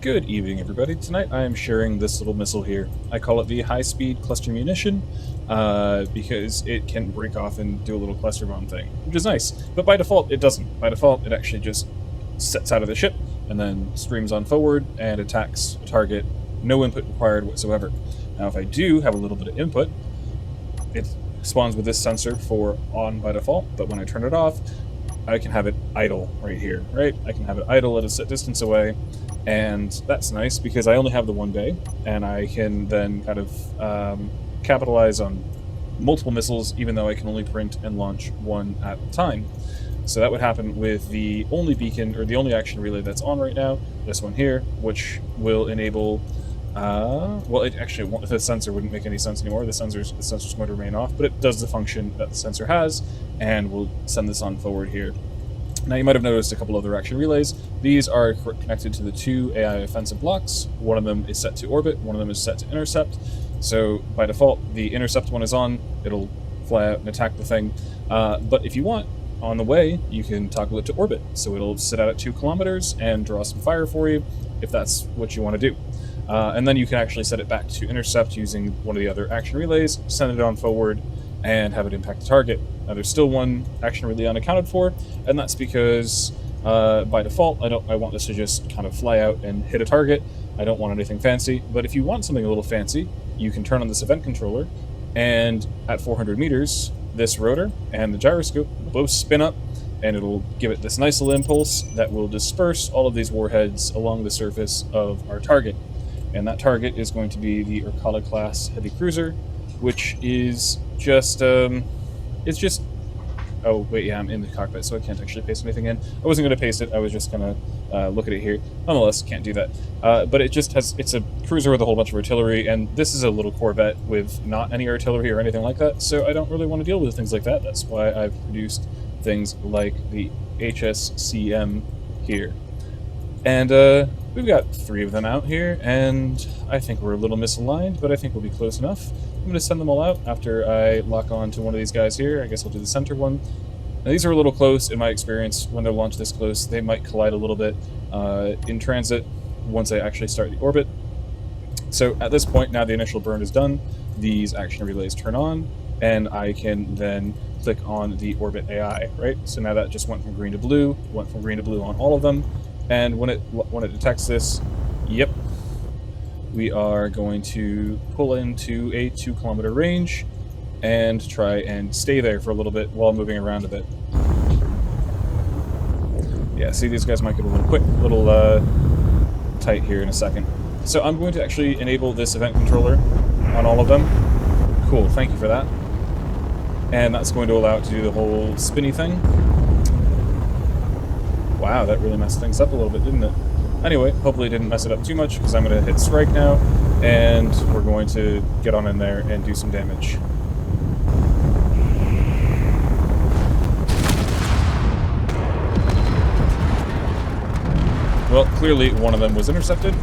Good evening, everybody. Tonight I am sharing this little missile here. I call it the high-speed cluster munition because it can break off and do a little cluster bomb thing, which is nice. But by default, it doesn't. By default, it actually just sets out of the ship and then streams on forward and attacks a target. No input required whatsoever. Now, if I do have a little bit of input, it spawns with this sensor for on by default, but when I turn it off, I can have it idle right here, right? I can have it idle at a set distance away, and that's nice because I only have the one bay, and I can then kind of capitalize on multiple missiles, even though I can only print and launch one at a time. So that would happen with the only beacon, or the only action relay that's on right now, this one here, which will enable well, it actually won't, the sensor wouldn't make any sense anymore. The sensor's going to remain off, but it does the function that the sensor has, and we'll send this on forward here. Now, you might have noticed a couple other action relays. These are connected to the two AI offensive blocks. One of them is set to orbit, one of them is set to intercept. So by default, the intercept one is on. It'll fly out and attack the thing. But if you want, on the way, you can toggle it to orbit. So it'll sit out at 2 kilometers and draw some fire for you, if that's what you want to do. And then you can actually set it back to intercept using one of the other action relays, send it on forward, and have it impact the target. Now, there's still one action relay unaccounted for, and that's because by default, I want this to just kind of fly out and hit a target. I don't want anything fancy, but if you want something a little fancy, you can turn on this event controller, and at 400 meters, this rotor and the gyroscope will both spin up, and it'll give it this nice little impulse that will disperse all of these warheads along the surface of our target. And that target is going to be the Urkala class heavy cruiser, which is just, it's just, oh, wait, yeah, I'm in the cockpit, so I can't actually paste anything in. I wasn't going to paste it, I was just going to look at it here. Nonetheless, can't do that. But it just has, it's a cruiser with a whole bunch of artillery, and this is a little Corvette with not any artillery or anything like that, so I don't really want to deal with things like that. That's why I've produced things like the HSCM here. And we've got 3 of them out here, and I think we're a little misaligned, but I think we'll be close enough. I'm going to send them all out after I lock on to one of these guys here. I guess I'll do the center one. Now, these are a little close. In my experience, when they're launched this close, they might collide a little bit in transit once I actually start the orbit. So at this point, now the initial burn is done, these action relays turn on, and I can then click on the orbit AI, right? So now that just went from green to blue on all of them. And when it detects this, yep, we are going to pull into a 2 kilometer range and try and stay there for a little bit while moving around a bit. Yeah, see, these guys might get a little tight here in a second. So I'm going to actually enable this event controller on all of them. Cool, thank you for that. And that's going to allow it to do the whole spinny thing. Wow, that really messed things up a little bit, didn't it? Anyway, hopefully it didn't mess it up too much, because I'm going to hit strike now, and we're going to get on in there and do some damage. Well, clearly one of them was intercepted,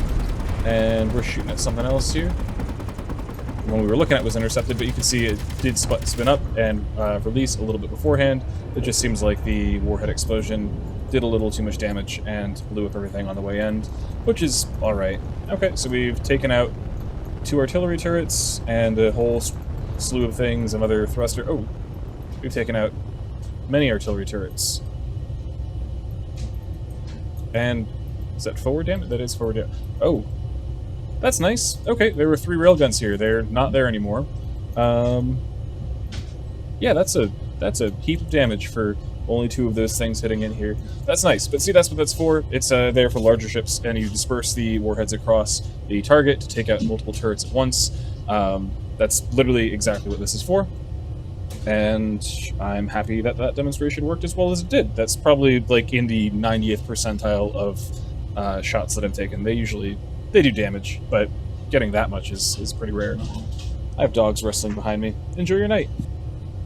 and we're shooting at something else here. The one we were looking at was intercepted, but you can see it did spin up and release a little bit beforehand. It just seems like the warhead explosion did a little too much damage and blew up everything on the way end, which is alright. Okay, so we've taken out 2 artillery turrets and a whole slew of things, another thruster. Oh, we've taken out many artillery turrets. And is that forward damage? That is forward damage. Oh, that's nice. Okay, there were 3 railguns here. They're not there anymore. Yeah, that's a heap of damage for only 2 of those things hitting in here. That's nice, but see, that's what that's for. It's there for larger ships, and you disperse the warheads across the target to take out multiple turrets at once. That's literally exactly what this is for. And I'm happy that that demonstration worked as well as it did. That's probably like in the 90th percentile of shots that I've taken. They do damage, but getting that much is pretty rare. I have dogs wrestling behind me. Enjoy your night.